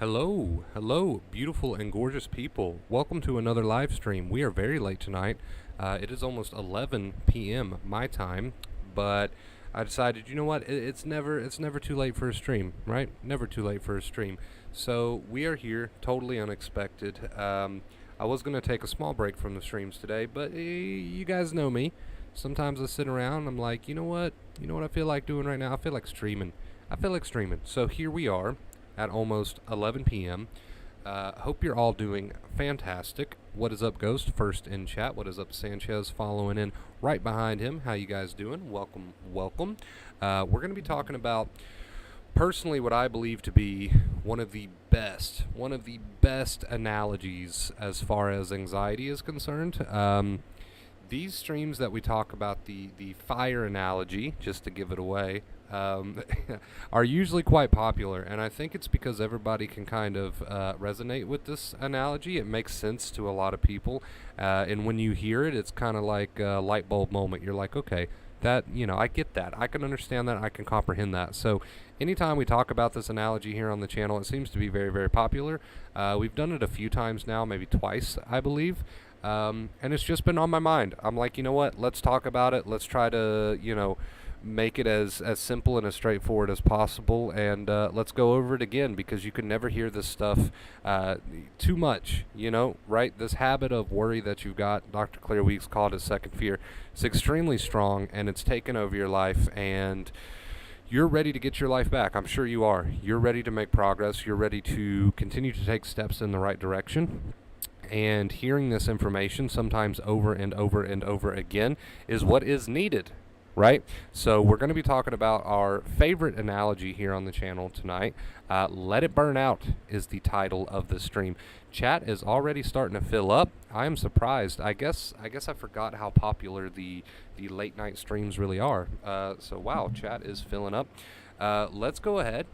Hello, beautiful and gorgeous people. Welcome to another live stream. We are very late tonight. It is almost 11 p.m. my time, but I decided, you know what? It's never too late for a stream, right? Never too late for a stream. So we are here, totally unexpected. I was gonna take a small break from the streams today, but you guys know me. Sometimes I sit around. I'm like, you know what? You know what I feel like doing right now? I feel like streaming. I feel like streaming. So here we are at almost 11 p.m. Hope you're all doing fantastic. What is up, Ghost? First in chat. What is up, Sanchez? Following in right behind him. How you guys doing? Welcome, welcome. We're going to be talking about personally what I believe to be one of the best analogies as far as anxiety is concerned. These streams that we talk about, the fire analogy, just to give it away, are usually quite popular, and I think it's because everybody can kind of resonate with this analogy. It makes sense to a lot of people, and when you hear it, it's kind of like a light bulb moment. You're like, okay, I get that. I can understand that. I can comprehend that. So anytime we talk about this analogy here on the channel, it seems to be very, very popular. We've done it a few times now, maybe twice, I believe. And it's just been on my mind. I'm like, you know what? Let's talk about it. Let's try to, make it as simple and as straightforward as possible. And let's go over it again, because you can never hear this stuff too much, right? This habit of worry that you've got, Dr. Claire Weeks called it second fear. It's extremely strong, and it's taken over your life. And you're ready to get your life back. I'm sure you are. You're ready to make progress. You're ready to continue to take steps in the right direction. And hearing this information sometimes over and over and over again is what is needed, right? So we're going to be talking about our favorite analogy here on the channel tonight. Let It Burn Out is the title of the stream. Chat is already starting to fill up. I am surprised. I guess I forgot how popular the late night streams really are. So wow, chat is filling up. Let's go ahead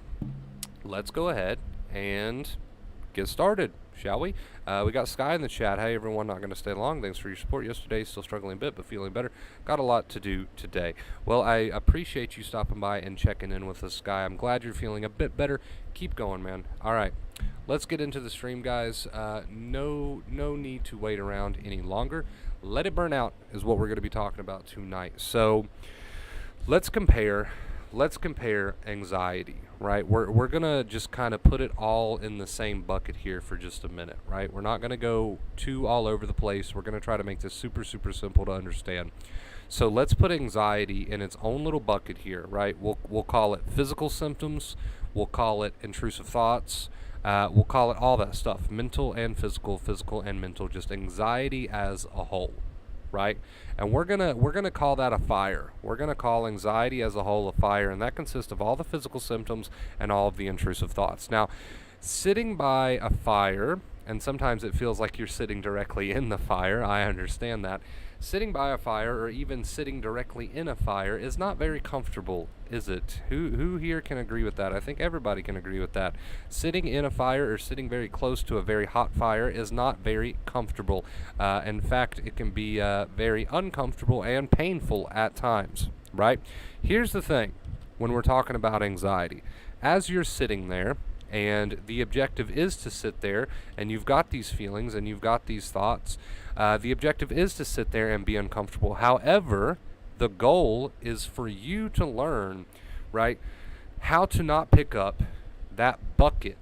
and get started, shall we? We got Sky in the chat. Hey everyone, not going to stay long. Thanks for your support yesterday. Still struggling a bit, but feeling better. Got a lot to do today. Well, I appreciate you stopping by and checking in with us, Sky. I'm glad you're feeling a bit better. Keep going, man. All right, let's get into the stream, guys. No need to wait around any longer. Let It Burn Out is what we're going to be talking about tonight. So let's compare anxiety, right? We're gonna just kind of put it all in the same bucket here for just a minute, right? We're not gonna go too all over the place. We're gonna try to make this super simple to understand. So let's put anxiety in its own little bucket here, right? We'll call it physical symptoms. We'll call it intrusive thoughts. We'll call it all that stuff, mental and physical and mental, just anxiety as a whole, right? And we're gonna call that a fire. We're gonna call anxiety as a whole a fire, and that consists of all the physical symptoms and all of the intrusive thoughts. Now, sitting by a fire, and sometimes it feels like you're sitting directly in the fire, I understand that. Sitting by a fire, or even sitting directly in a fire, is not very comfortable, is it? Who here can agree with that? I think everybody can agree with that. Sitting in a fire or sitting very close to a very hot fire is not very comfortable. In fact, it can be very uncomfortable and painful at times, right? Here's the thing when we're talking about anxiety. As you're sitting there, and the objective is to sit there, and you've got these feelings and you've got these thoughts. The objective is to sit there and be uncomfortable. However, the goal is for you to learn, right, how to not pick up that bucket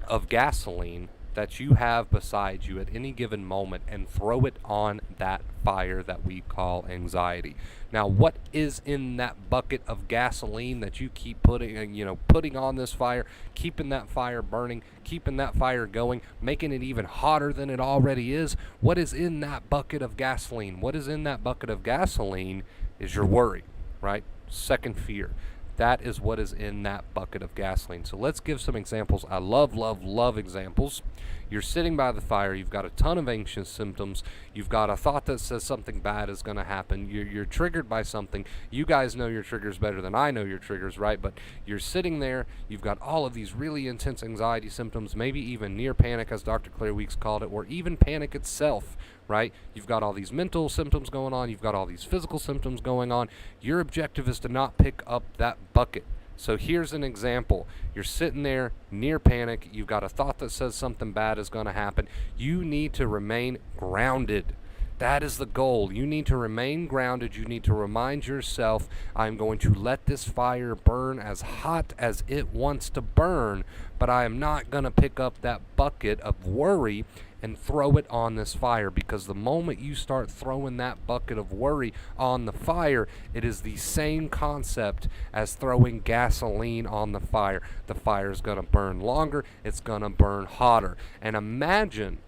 of gasoline that you have beside you at any given moment and throw it on that fire that we call anxiety. Now, what is in that bucket of gasoline that you keep putting on this fire, keeping that fire burning, keeping that fire going, making it even hotter than it already is? What is in that bucket of gasoline? What is in that bucket of gasoline is your worry, right? Second fear. That is what is in that bucket of gasoline. So let's give some examples. I love examples. You're sitting by the fire. You've got a ton of anxious symptoms. You've got a thought that says something bad is going to happen. You're triggered by something. You guys know your triggers better than I know your triggers, right? But you're sitting there. You've got all of these really intense anxiety symptoms, maybe even near panic, as Dr. Claire Weeks called it, or even panic itself, right? You've got all these mental symptoms going on. You've got all these physical symptoms going on. Your objective is to not pick up that bucket. So here's an example. You're sitting there near panic. You've got a thought that says something bad is going to happen. You need to remain grounded. That is the goal. You need to remain grounded. You need to remind yourself, I'm going to let this fire burn as hot as it wants to burn, but I am not going to pick up that bucket of worry and throw it on this fire, because the moment you start throwing that bucket of worry on the fire, it is the same concept as throwing gasoline on the fire. The fire is going to burn longer. It's going to burn hotter. And imagine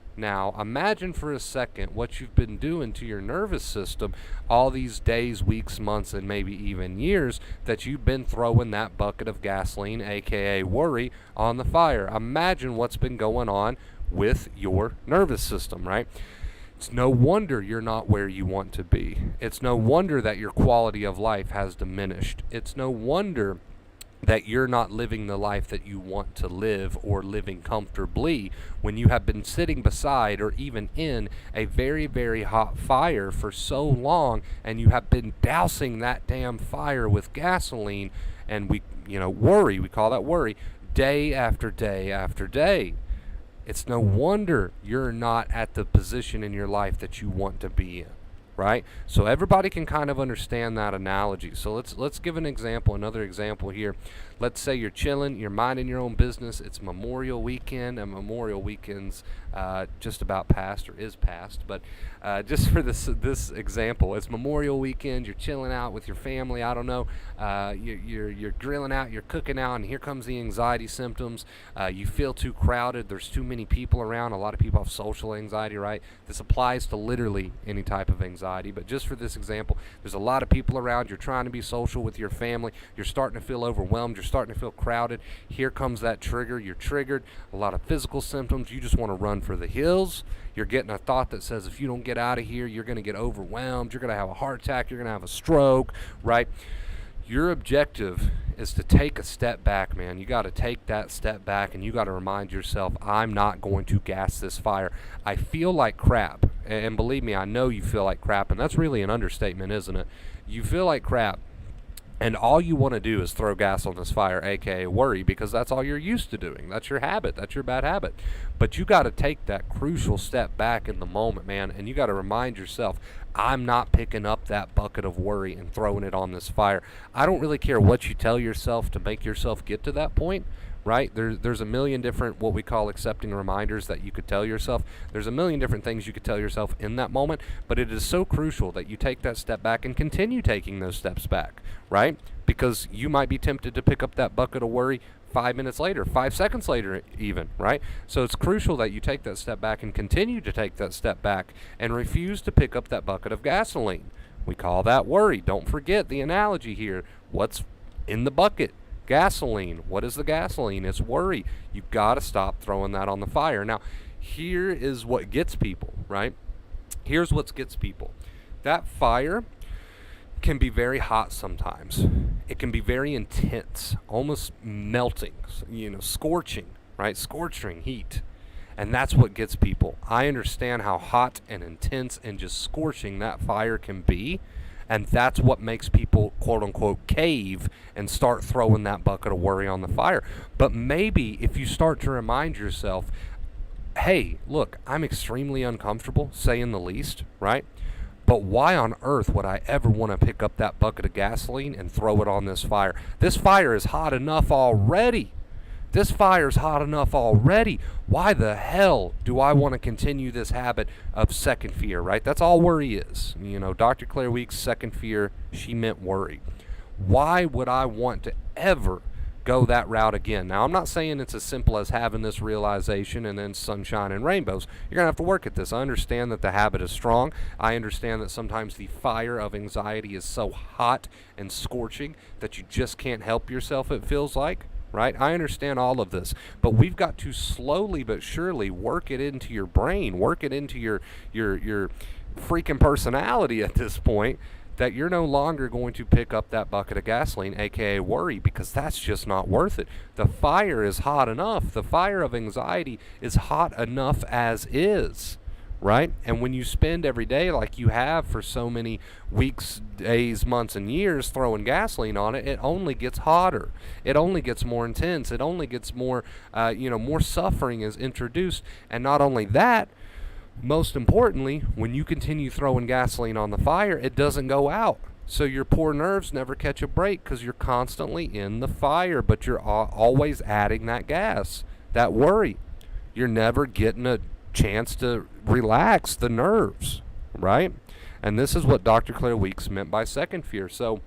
for a second what you've been doing to your nervous system all these days, weeks, months, and maybe even years that you've been throwing that bucket of gasoline, aka worry, on the fire. Imagine what's been going on with your nervous system, right? It's no wonder you're not where you want to be. It's no wonder that your quality of life has diminished. It's no wonder that you're not living the life that you want to live, or living comfortably, when you have been sitting beside or even in a very, very hot fire for so long, and you have been dousing that damn fire with gasoline, and we call that worry, day after day after day. It's no wonder you're not at the position in your life that you want to be in. Right? So everybody can kind of understand that analogy. So let's give another example here. Let's say you're chilling, you're minding your own business. It's Memorial Weekend, and Memorial Weekend's just about past, or is past. But just for this example, it's Memorial Weekend. You're chilling out with your family. I don't know. You're grilling out. You're cooking out, and here comes the anxiety symptoms. You feel too crowded. There's too many people around. A lot of people have social anxiety, right? This applies to literally any type of anxiety. But just for this example, there's a lot of people around. You're trying to be social with your family. You're starting to feel overwhelmed. You're starting to feel crowded. Here comes that trigger. You're triggered. A lot of physical symptoms. You just want to run for the hills. You're getting a thought that says if you don't get out of here, you're going to get overwhelmed. You're going to have a heart attack. You're going to have a stroke, right? Your objective is to take a step back, man. You got to take that step back, and you got to remind yourself, I'm not going to gas this fire. I feel like crap. And believe me, I know you feel like crap, and that's really an understatement, isn't it? You feel like crap, and all you want to do is throw gas on this fire, aka worry, because that's all you're used to doing. That's your habit. That's your bad habit. But you got to take that crucial step back in the moment, man, and you got to remind yourself, I'm not picking up that bucket of worry and throwing it on this fire. I don't really care what you tell yourself to make yourself get to that point, right? There's a million different what we call accepting reminders that you could tell yourself. There's a million different things you could tell yourself in that moment, but it is so crucial that you take that step back and continue taking those steps back, right? Because you might be tempted to pick up that bucket of worry 5 minutes later, 5 seconds later even, right? So it's crucial that you take that step back and continue to take that step back and refuse to pick up that bucket of gasoline. We call that worry. Don't forget the analogy here. What's in the bucket? Gasoline. What is the gasoline? It's worry. You've got to stop throwing that on the fire. Now, here is what gets people, right? Here's what gets people. That fire can be very hot sometimes. It can be very intense, almost melting, scorching, right? Scorching heat. And that's what gets people. I understand how hot and intense and just scorching that fire can be. And that's what makes people, quote unquote, cave and start throwing that bucket of worry on the fire. But maybe if you start to remind yourself, hey, look, I'm extremely uncomfortable, saying the least, right? But why on earth would I ever want to pick up that bucket of gasoline and throw it on this fire? This fire is hot enough already. This fire's hot enough already. Why the hell do I want to continue this habit of second fear, right? That's all worry is. Dr. Claire Weeks' second fear, she meant worry. Why would I want to ever go that route again? Now, I'm not saying it's as simple as having this realization and then sunshine and rainbows. You're going to have to work at this. I understand that the habit is strong. I understand that sometimes the fire of anxiety is so hot and scorching that you just can't help yourself, it feels like. Right? I understand all of this, but we've got to slowly but surely work it into your brain, work it into your freaking personality at this point, that you're no longer going to pick up that bucket of gasoline, aka worry, because that's just not worth it. The fire is hot enough. The fire of anxiety is hot enough as is, right? And when you spend every day like you have for so many weeks, days, months, and years throwing gasoline on it, it only gets hotter. It only gets more intense. It only gets more, more suffering is introduced. And not only that, most importantly, when you continue throwing gasoline on the fire, it doesn't go out. So your poor nerves never catch a break because you're constantly in the fire, but you're always adding that gas, that worry. You're never getting a chance to relax the nerves, right? And this is what Dr. Claire Weekes meant by second fear. So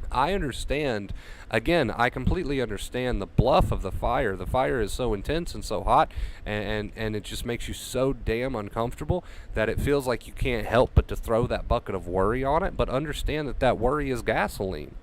I understand, again, I completely understand the bluff of the fire. The fire is so intense and so hot, and it just makes you so damn uncomfortable that it feels like you can't help but to throw that bucket of worry on it. But understand that that worry is gasoline.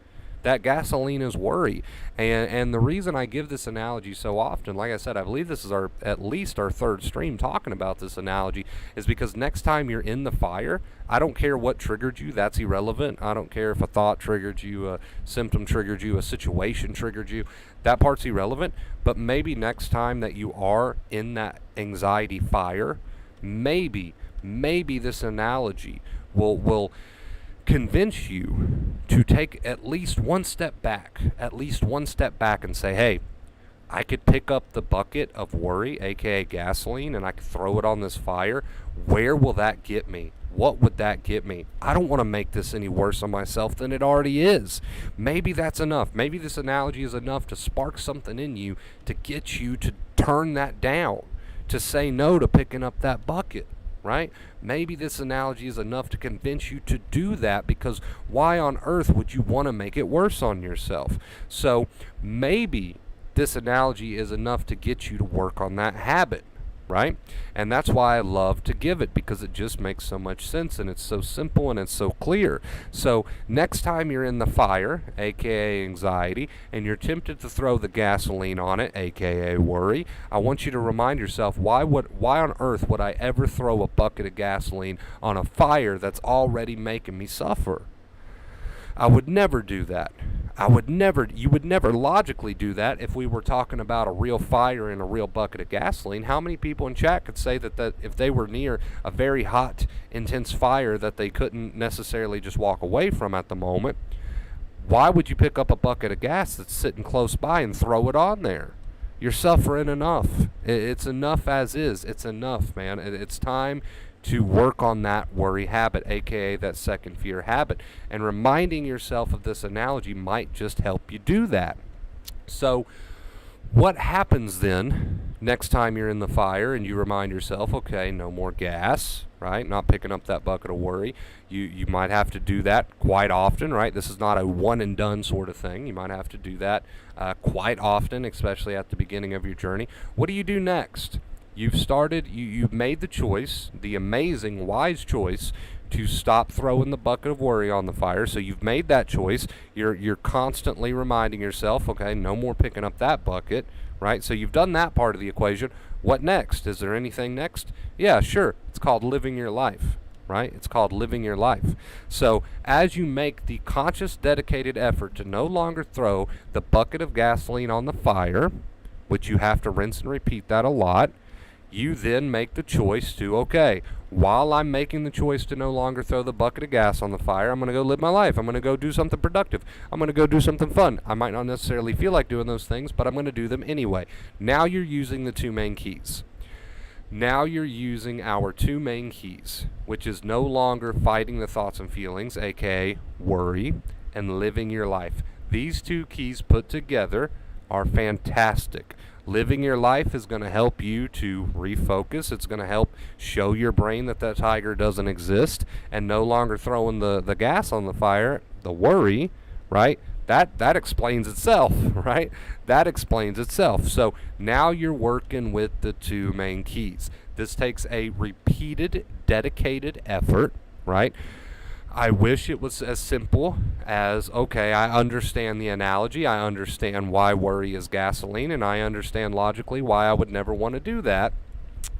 That gasoline is worry. And the reason I give this analogy so often, like I said, I believe this is at least our third stream talking about this analogy, is because next time you're in the fire, I don't care what triggered you, that's irrelevant. I don't care if a thought triggered you, a symptom triggered you, a situation triggered you. That part's irrelevant. But maybe next time that you are in that anxiety fire, maybe this analogy will convince you to take at least one step back and say, hey, I could pick up the bucket of worry, aka gasoline, and I could throw it on this fire. Where will that get me? What would that get me? I don't want to make this any worse on myself than it already is. Maybe that's enough. Maybe this analogy is enough to spark something in you to get you to turn that down, to say no to picking up that bucket. Right? Maybe this analogy is enough to convince you to do that, because why on earth would you want to make it worse on yourself? So maybe this analogy is enough to get you to work on that habit, right? And that's why I love to give it, because it just makes so much sense and it's so simple and it's so clear. So next time you're in the fire, aka anxiety, and you're tempted to throw the gasoline on it, aka worry, I want you to remind yourself, why on earth would I ever throw a bucket of gasoline on a fire that's already making me suffer? I would never do that. You would never logically do that if we were talking about a real fire and a real bucket of gasoline. How many people in chat could say that if they were near a very hot, intense fire that they couldn't necessarily just walk away from at the moment? Why would you pick up a bucket of gas that's sitting close by and throw it on there? You're suffering enough. It's enough as is. It's enough, man. It's time to work on that worry habit, aka that second fear habit. And reminding yourself of this analogy might just help you do that. So what happens then next time you're in the fire and you remind yourself, okay, no more gas, right? Not picking up that bucket of worry. You might have to do that quite often, right? This is not a one and done sort of thing. You might have to do that quite often, especially at the beginning of your journey. What do you do next? You've made the choice, the amazing, wise choice, to stop throwing the bucket of worry on the fire. So you've made that choice. You're constantly reminding yourself, okay, no more picking up that bucket, right? So you've done that part of the equation. What next? Is there anything next? Yeah, sure. It's called living your life, right? It's called living your life. So as you make the conscious, dedicated effort to no longer throw the bucket of gasoline on the fire, which you have to rinse and repeat that a lot, you then make the choice to, okay, while I'm making the choice to no longer throw the bucket of gas on the fire, I'm going to go live my life. I'm going to go do something productive. I'm going to go do something fun. I might not necessarily feel like doing those things, but I'm going to do them anyway. Now you're using the two main keys. Now you're using our two main keys, which is no longer fighting the thoughts and feelings, aka worry, and living your life. These two keys put together are fantastic. Living your life is going to help you to refocus. It's going to help show your brain that tiger doesn't exist, and no longer throwing the gas on the fire, the worry, right? That explains itself, right? That explains itself. So now you're working with the two main keys. This takes a repeated, dedicated effort, right? I wish it was as simple as, okay, I understand the analogy, I understand why worry is gasoline, and I understand logically why I would never want to do that.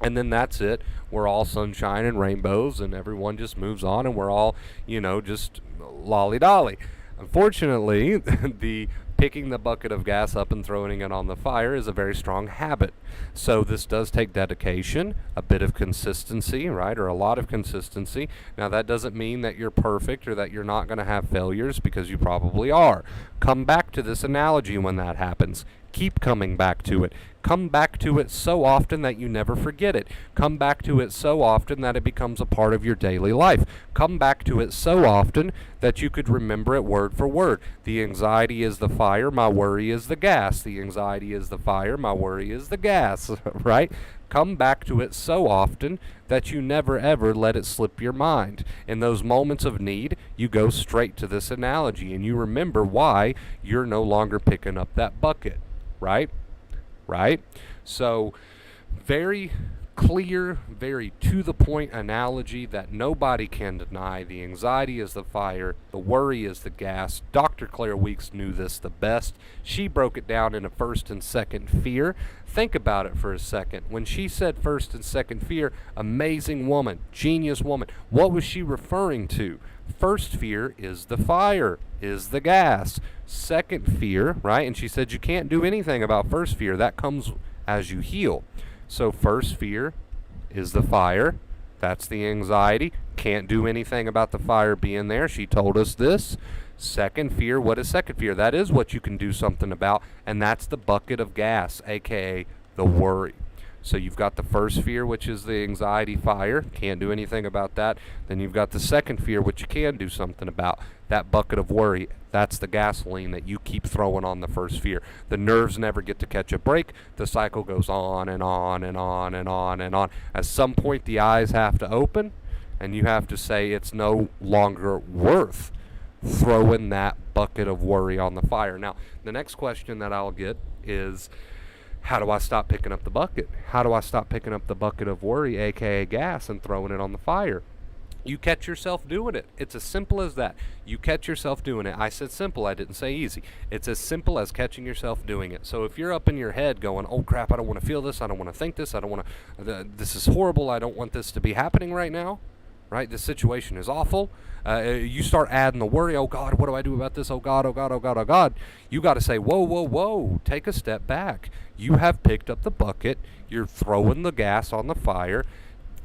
And then that's it. We're all sunshine and rainbows, and everyone just moves on, and we're all, just lolly-dolly. Unfortunately, the Picking the bucket of gas up and throwing it on the fire is a very strong habit. So this does take dedication, a bit of consistency, right, or a lot of consistency. Now that doesn't mean that you're perfect or that you're not going to have failures, because you probably are. Come back to this analogy when that happens. Keep coming back to it. Come back to it so often that you never forget it. Come back to it so often that it becomes a part of your daily life. Come back to it so often that you could remember it word for word. The anxiety is the fire, my worry is the gas. The anxiety is the fire, my worry is the gas, right? Come back to it so often that you never ever let it slip your mind. In those moments of need, you go straight to this analogy and you remember why you're no longer picking up that bucket, right? Right? So, very clear, very to the point analogy that nobody can deny. The anxiety is the fire, the worry is the gas. Dr. Claire Weeks knew this the best. She broke it down into first and second fear. Think about it for a second. When she said first and second fear, amazing woman, genius woman, what was she referring to? First fear is the fire, is the gas. Second fear, right? And she said you can't do anything about first fear. That comes as you heal. So first fear is the fire. That's the anxiety. Can't do anything about the fire being there. She told us this. Second fear, what is second fear? That is what you can do something about, and that's the bucket of gas, aka the worry. So you've got the first fear, which is the anxiety fire. Can't do anything about that. Then you've got the second fear, which you can do something about. That bucket of worry, that's the gasoline that you keep throwing on the first fear. The nerves never get to catch a break. The cycle goes on and on and on and on and on. At some point, the eyes have to open, and you have to say it's no longer worth throwing that bucket of worry on the fire. Now, the next question that I'll get is, how do I stop picking up the bucket? How do I stop picking up the bucket of worry, aka gas, and throwing it on the fire? You catch yourself doing it. It's as simple as that. You catch yourself doing it. I said simple, I didn't say easy. It's as simple as catching yourself doing it. So if you're up in your head going, oh crap, I don't want to feel this, I don't want to think this, I don't want to, this is horrible, I don't want this to be happening right now, right? This situation is awful. You start adding the worry, oh God, what do I do about this? Oh God, oh God, oh God, oh God. You got to say, whoa, whoa, whoa, take a step back. You have picked up the bucket. You're throwing the gas on the fire.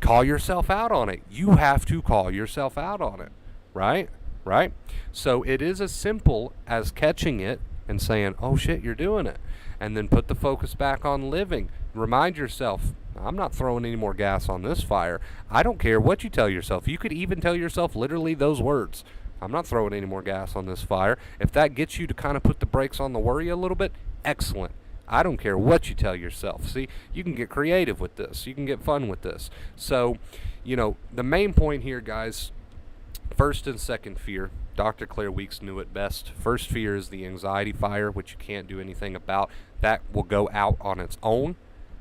Call yourself out on it. You have to call yourself out on it, right? Right? So it is as simple as catching it and saying, oh shit, you're doing it. And then put the focus back on living. Remind yourself, I'm not throwing any more gas on this fire. I don't care what you tell yourself. You could even tell yourself literally those words. I'm not throwing any more gas on this fire. If that gets you to kind of put the brakes on the worry a little bit, excellent. I don't care what you tell yourself. See, you can get creative with this. You can get fun with this. So, the main point here, guys, first and second fear. Dr. Claire Weeks knew it best. First fear is the anxiety fire, which you can't do anything about. That will go out on its own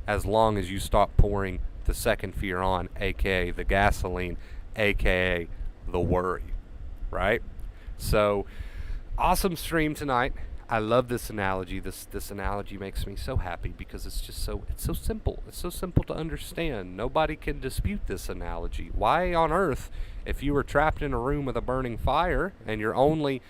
as long as you stop pouring the second fear on, aka the gasoline, aka the worry, right? So, awesome stream tonight. I love this analogy. This analogy makes me so happy because it's so simple. It's so simple to understand. Nobody can dispute this analogy. Why on earth, if you were trapped in a room with a burning fire and your only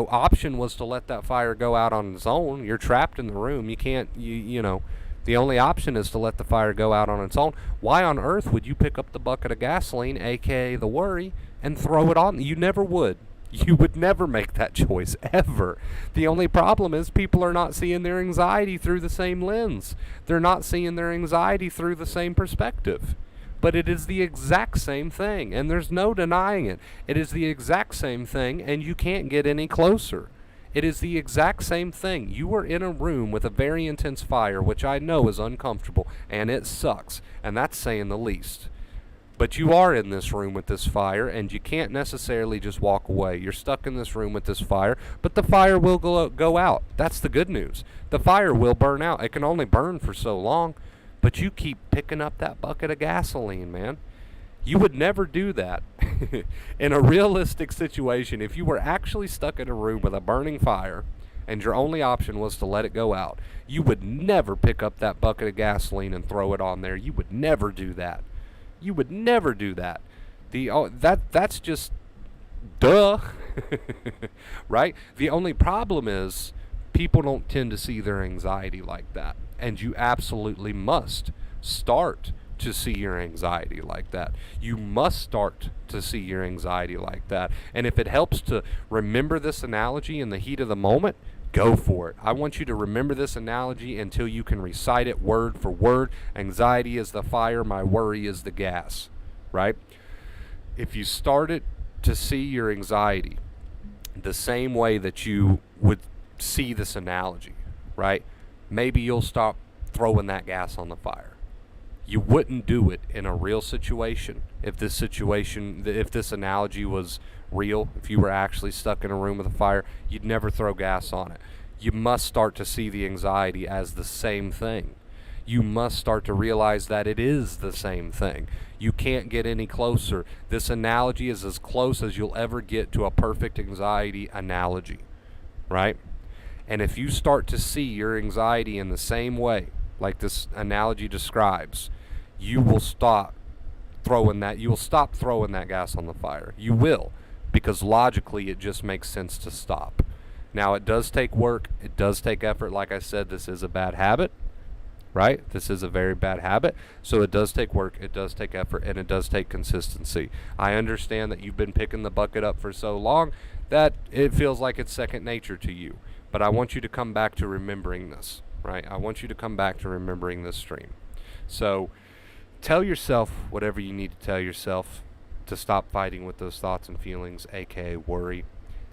option was to let that fire go out on its own, you're trapped in the room. You can't the only option is to let the fire go out on its own. Why on earth would you pick up the bucket of gasoline, aka the worry, and throw it on? You never would. You would never make that choice, ever. The only problem is people are not seeing their anxiety through the same lens. They're not seeing their anxiety through the same perspective. But it is the exact same thing, and there's no denying it. It is the exact same thing, and you can't get any closer. It is the exact same thing. You are in a room with a very intense fire, which I know is uncomfortable, and it sucks, and that's saying the least. But you are in this room with this fire, and you can't necessarily just walk away. You're stuck in this room with this fire, but the fire will go out. That's the good news. The fire will burn out. It can only burn for so long, but you keep picking up that bucket of gasoline, man. You would never do that. In a realistic situation, if you were actually stuck in a room with a burning fire, and your only option was to let it go out, you would never pick up that bucket of gasoline and throw it on there. You would never do that. You would never do that. That's just Duh. Right? The only problem is people don't tend to see their anxiety like that. And you absolutely must start to see your anxiety like that. You must start to see your anxiety like that. And if it helps to remember this analogy in the heat of the moment, go for it. I want you to remember this analogy until you can recite it word for word. Anxiety is the fire, my worry is the gas, right? If you started to see your anxiety the same way that you would see this analogy, right? Maybe you'll stop throwing that gas on the fire. You wouldn't do it in a real situation if this analogy was real, if you were actually stuck in a room with a fire, you'd never throw gas on it. You must start to see the anxiety as the same thing. You must start to realize that it is the same thing. You can't get any closer. This analogy is as close as you'll ever get to a perfect anxiety analogy, right? And if you start to see your anxiety in the same way, like this analogy describes, you will stop throwing that gas on the fire. You will, because logically it just makes sense to stop. Now, it does take work, it does take effort. Like I said, this is a bad habit, right? This is a very bad habit. So it does take work, it does take effort, and it does take consistency. I understand that you've been picking the bucket up for so long that it feels like it's second nature to you. But I want you to come back to remembering this, right? I want you to come back to remembering this stream. So tell yourself whatever you need to tell yourself to stop fighting with those thoughts and feelings, aka worry.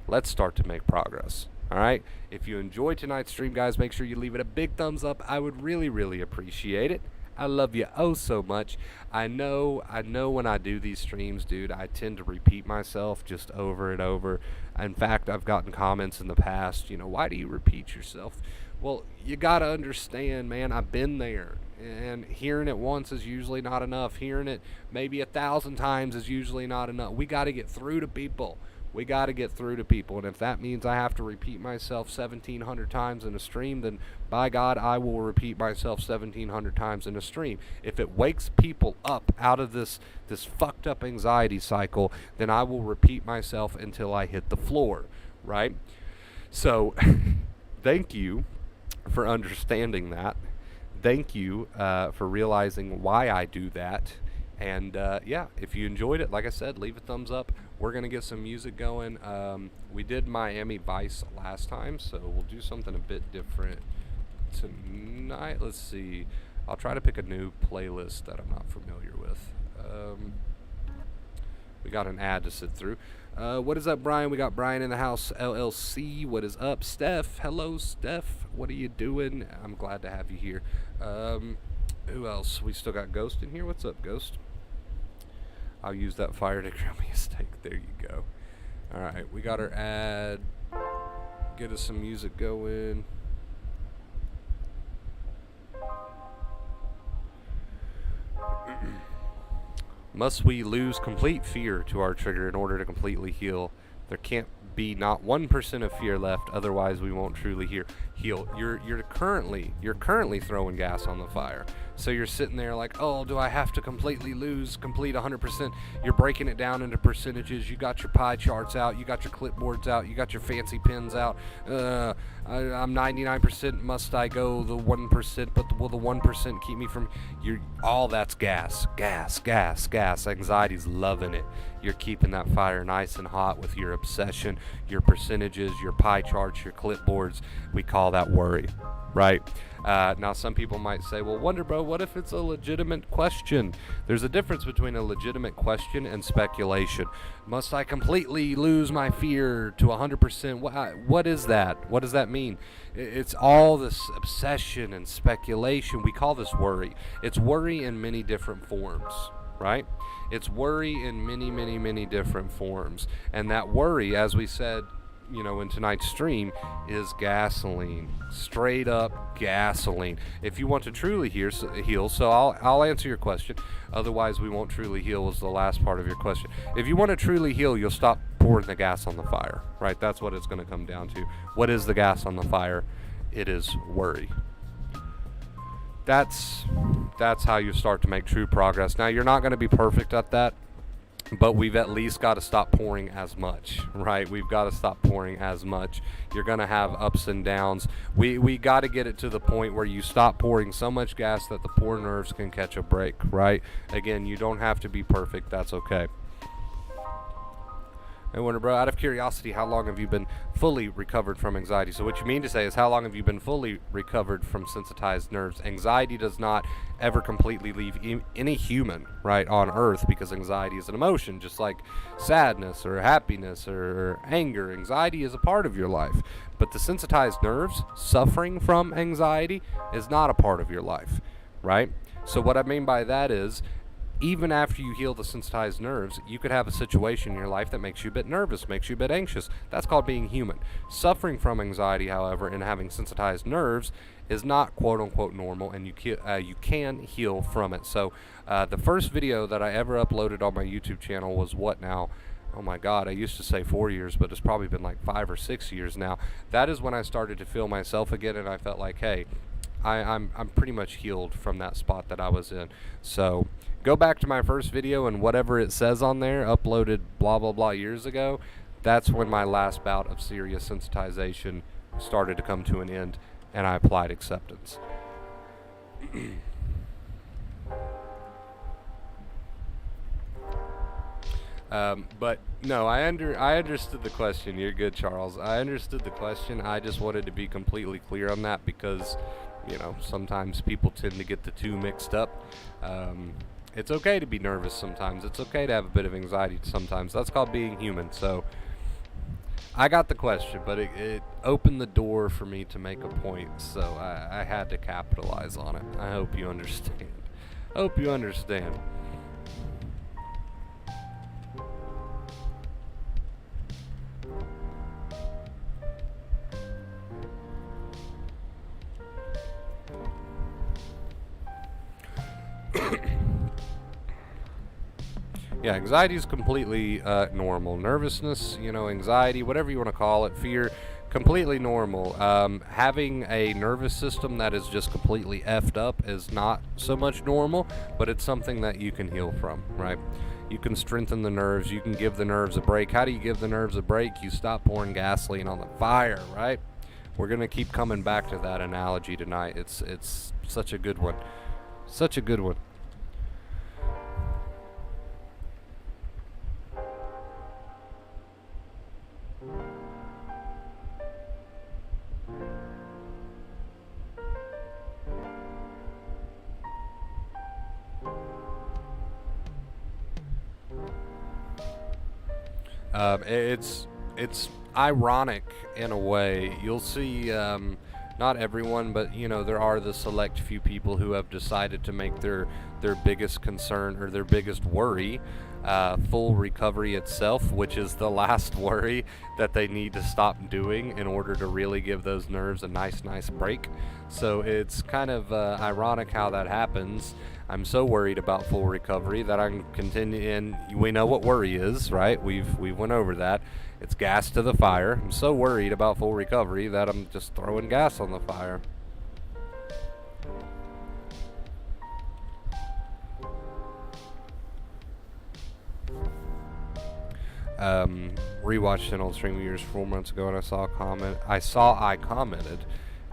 Let's start to make progress. All right? If you enjoyed tonight's stream, guys, make sure you leave it a big thumbs up. I would really, really appreciate it. I love you oh so much. I know when I do these streams, dude, I tend to repeat myself just over and over. In fact, I've gotten comments in the past, why do you repeat yourself? Well, you got to understand, man, I've been there. And hearing it once is usually not enough. Hearing it maybe 1,000 times is usually not enough. We got to get through to people. And if that means I have to repeat myself 1,700 times in a stream, then by God, I will repeat myself 1,700 times in a stream. If it wakes people up out of this fucked up anxiety cycle, then I will repeat myself until I hit the floor, right? So thank you for understanding that. Thank you for realizing why I do that. And if you enjoyed it, like I said, leave a thumbs up. We're going to get some music going. We did Miami Vice last time, so we'll do something a bit different tonight. Let's see. I'll try to pick a new playlist that I'm not familiar with. We got an ad to sit through. What is up, Brian? We got Brian in the house, LLC. What is up, Steph? Hello, Steph. What are you doing? I'm glad to have you here. Who else? We still got Ghost in here. What's up, Ghost? I'll use that fire to grill me a steak. There you go. All right, we got our ad. Get us some music going. Must we lose complete fear to our trigger in order to completely heal? There can't be not 1% of fear left, otherwise we won't truly heal. You're currently throwing gas on the fire. So you're sitting there like, oh, do I have to complete 100%? You're breaking it down into percentages. You got your pie charts out. You got your clipboards out. You got your fancy pens out. I'm 99%. Must I go the 1%? But will the 1% keep me from... all that's gas. Anxiety's loving it. You're keeping that fire nice and hot with your obsession, your percentages, your pie charts, your clipboards. We call that worry, right? Now, some people might say, well, Wonder Bro, what if it's a legitimate question? There's a difference between a legitimate question and speculation. Must I completely lose my fear to 100%? What is that? What does that mean? It's all this obsession and speculation. We call this worry. It's worry in many different forms, right? It's worry in many, many, many different forms. And that worry, as we said, in tonight's stream, is gasoline. Straight up gasoline. If you want to truly heal, so I'll answer your question. Otherwise, we won't truly heal was the last part of your question. If you want to truly heal, you'll stop pouring the gas on the fire, right? That's what it's going to come down to. What is the gas on the fire? It is worry. That's how you start to make true progress. Now, you're not going to be perfect at that. but we've at least got to stop pouring as much, right? We've got to stop pouring as much. You're going to have ups and downs. We got to get it to the point where you stop pouring so much gas that the poor nerves can catch a break, right? Again, you don't have to be perfect. That's okay. I wonder, bro, out of curiosity, how long have you been fully recovered from anxiety? So what you mean to say is, how long have you been fully recovered from sensitized nerves? Anxiety does not ever completely leave any human, right, on earth, because anxiety is an emotion, just like sadness or happiness or anger. Anxiety is a part of your life. But the sensitized nerves, suffering from anxiety, is not a part of your life, right? So what I mean by that is, even after you heal the sensitized nerves, you could have a situation in your life that makes you a bit nervous, makes you a bit anxious. That's called being human. Suffering from anxiety, however, and having sensitized nerves is not quote-unquote normal, and you can heal from it. So the first video that I ever uploaded on my YouTube channel was what now? Oh my God, I used to say 4 years, but it's probably been like 5 or 6 years now. That is when I started to feel myself again, and I felt like, hey, I'm pretty much healed from that spot that I was in. So go back to my first video, and whatever it says on there, uploaded blah blah blah years ago, that's when my last bout of serious sensitization started to come to an end, and I applied acceptance. But no, I understood the question. You're good, Charles. I understood the question. I just wanted to be completely clear on that because, you know, sometimes people tend to get the two mixed up. It's okay to be nervous sometimes. It's okay to have a bit of anxiety sometimes. That's called being human. So I got the question, but it opened the door for me to make a point, so I had to capitalize on it. I hope you understand. Hope you understand. Yeah, anxiety is completely normal. Nervousness, you know, anxiety, whatever you want to call it, fear, completely normal. Having a nervous system that is just completely effed up is not so much normal, but it's something that you can heal from, right? You can strengthen the nerves. You can give the nerves a break. How do you give the nerves a break? You stop pouring gasoline on the fire, right? We're going to keep coming back to that analogy tonight. It's such a good one. Such a good one. It's ironic in a way. You'll see, not everyone, but you know, there are the select few people who have decided to make their biggest concern or their biggest worry full recovery itself, which is the last worry that they need to stop doing in order to really give those nerves a nice break. So it's kind of ironic how that happens. I'm so worried about full recovery that I'm continuing. We know what worry is, right? We went over that. It's gas to the fire. I'm so worried about full recovery that I'm just throwing gas on the fire. Rewatched an old stream of yours 4 months ago, and I saw I commented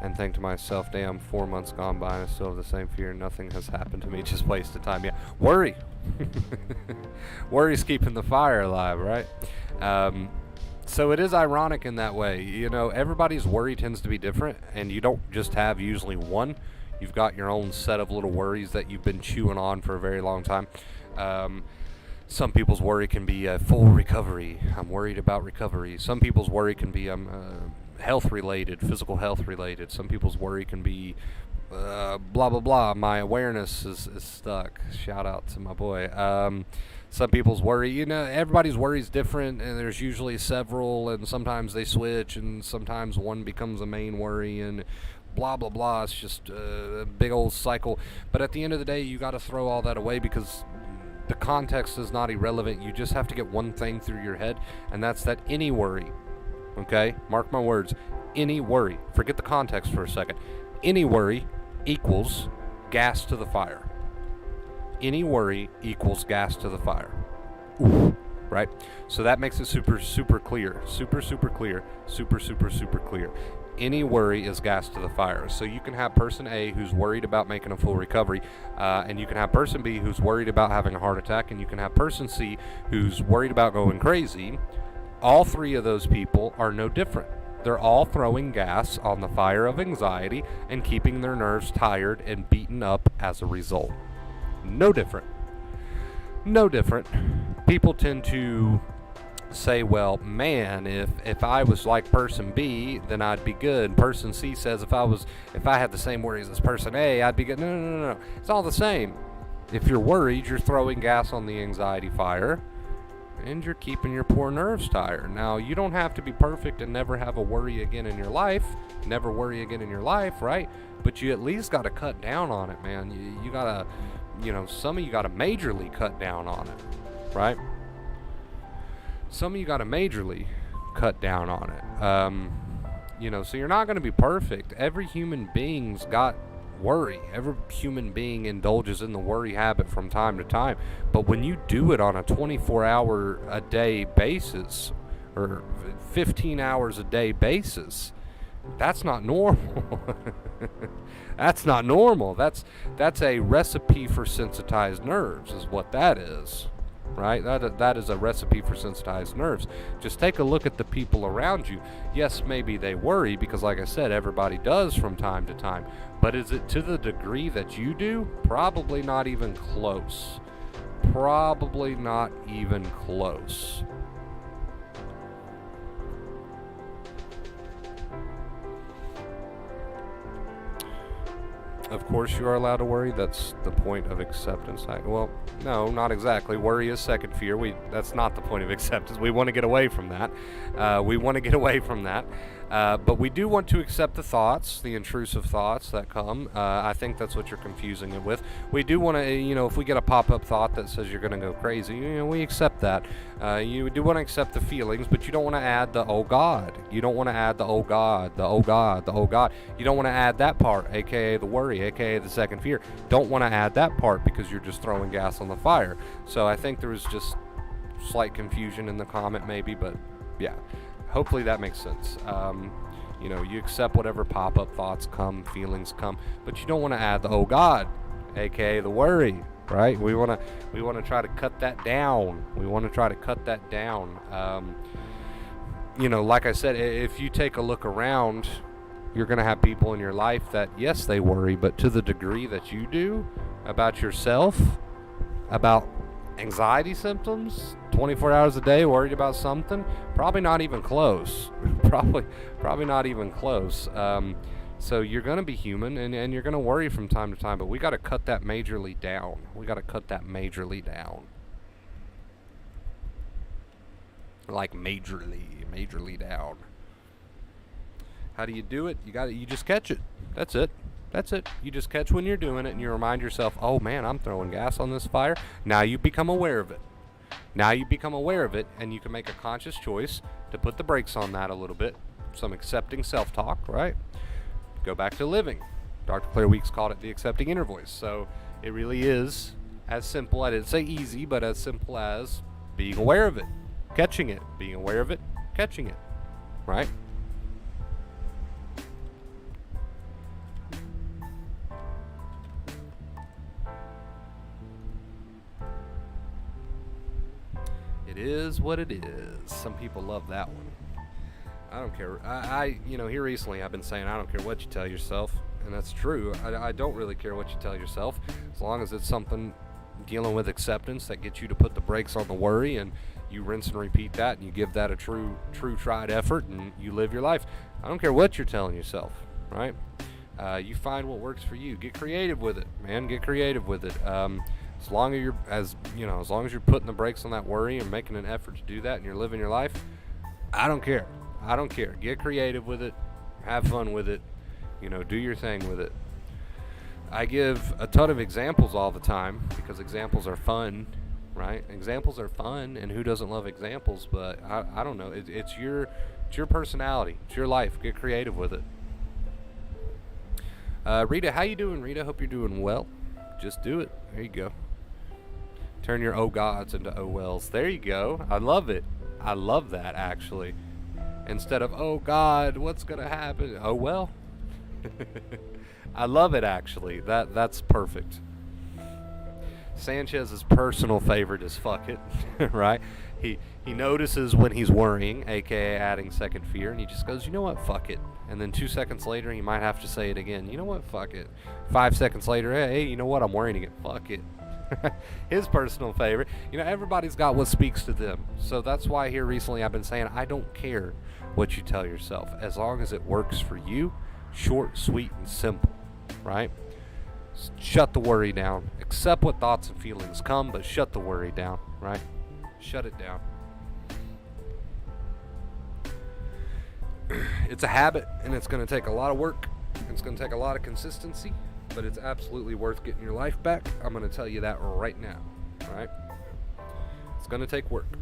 and think to myself, damn, 4 months gone by and I still have the same fear. Nothing has happened to me. Just wasted time. Yeah, worry. Worry's keeping the fire alive, right? So it is ironic in that way. You know, everybody's worry tends to be different, and you don't just have usually one. You've got your own set of little worries that you've been chewing on for a very long time. Some people's worry can be full recovery. I'm worried about recovery. Some people's worry can be health related, physical health related. Some people's worry can be blah blah blah. My awareness is stuck. Shout out to my boy. Some people's worry, you know, everybody's worry is different, and there's usually several, and sometimes they switch, and sometimes one becomes a main worry, and blah blah blah. It's just a big old cycle. But at the end of the day, you got to throw all that away because the context is not irrelevant. You just have to get one thing through your head, and that's that any worry, okay, mark my words, any worry, forget the context for a second, any worry equals gas to the fire. Any worry equals gas to the fire. Oof. right? So that makes it super, super clear, super, super clear, super, super, super clear. Any worry is gas to the fire. So you can have person A who's worried about making a full recovery, and you can have person B who's worried about having a heart attack, and you can have person C who's worried about going crazy. All three of those people are no different. They're all throwing gas on the fire of anxiety and keeping their nerves tired and beaten up as a result. No different. No different. People tend to say, well, man, if I was like person B, then I'd be good. Person C says if I had the same worries as person A, I'd be good. No. It's all the same. If you're worried, you're throwing gas on the anxiety fire, and you're keeping your poor nerves tired. Now, you don't have to be perfect and never have a worry again in your life. Never worry again in your life, right? But you at least got to cut down on it, man. You got to, some of you got to majorly cut down on it, right? Some of you got to majorly cut down on it. So you're not going to be perfect. Every human being's got worry. Every human being indulges in the worry habit from time to time. But when you do it on a 24-hour a day basis or 15 hours a day basis, that's not normal. That's not normal. That's a recipe for sensitized nerves is what that is. Right? That is a recipe for sensitized nerves. Just take a look at the people around you. Yes, maybe they worry because, like I said, everybody does from time to time. But is it to the degree that you do? Probably not even close. Probably not even close. Of course you are allowed to worry. That's the point of acceptance. Well, no, not exactly. Worry is second fear. That's not the point of acceptance. We want to get away from that. But we do want to accept the thoughts, the intrusive thoughts that come. I think that's what you're confusing it with. We do want to, if we get a pop-up thought that says you're going to go crazy, we accept that. You do want to accept the feelings, but you don't want to add the oh God. You don't want to add the oh God, the oh God, the oh God. You don't want to add that part, aka the worry, aka the second fear. Don't want to add that part because you're just throwing gas on the fire. So I think there was just slight confusion in the comment maybe, but yeah. Hopefully that makes sense. You accept whatever pop-up thoughts come, feelings come, but you don't want to add the oh God, aka the worry, right? We want to try to cut that down. Like I said, if you take a look around, you're going to have people in your life that, yes, they worry, but to the degree that you do about yourself, about anxiety symptoms, 24 hours a day worried about something, probably not even close. probably not even close. So you're going to be human and you're going to worry from time to time, but we got to cut that majorly down. Like majorly down. How do you do it? You just catch it. That's it. You just catch when you're doing it and you remind yourself, oh man, I'm throwing gas on this fire. Now you become aware of it. And you can make a conscious choice to put the brakes on that a little bit. Some accepting self-talk, right? Go back to living. Dr. Claire Weeks called it the accepting inner voice. So it really is as simple, I didn't say easy, but as simple as being aware of it, catching it, being aware of it, catching it, right? It is what it is. Some people love that one. I don't care. Here recently I've been saying I don't care what you tell yourself, and that's true. I don't really care what you tell yourself, as long as it's something dealing with acceptance that gets you to put the brakes on the worry, and you rinse and repeat that, and you give that a true tried effort, and you live your life. I don't care what you're telling yourself, right? You find what works for you. Get creative with it, man. Get creative with it. As long as you're putting the brakes on that worry and making an effort to do that and you're living your life, I don't care. Get creative with it. Have fun with it. Do your thing with it. I give a ton of examples all the time because examples are fun, right? Examples are fun, and who doesn't love examples? But I don't know. It's your personality. It's your life. Get creative with it. Rita, how you doing, Rita? Hope you're doing well. Just do it. There you go. Turn your oh gods into oh wells. There you go. I love it. I love that, actually. Instead of, oh God, what's going to happen? Oh well. I love it, actually. That's perfect. Sanchez's personal favorite is fuck it, right? He notices when he's worrying, aka adding second fear, and he just goes, you know what, fuck it. And then 2 seconds later, he might have to say it again. You know what, fuck it. 5 seconds later, hey, you know what, I'm worrying again. Fuck it. His personal favorite. You know, everybody's got what speaks to them. So that's why here recently I've been saying I don't care what you tell yourself, as long as it works for you. Short, sweet, and simple, right? Shut the worry down. Accept what thoughts and feelings come, but shut the worry down, right? Shut it down. It's a habit, and it's going to take a lot of work. It's going to take a lot of consistency, but it's absolutely worth getting your life back. I'm going to tell you that right now, all right? It's going to take work.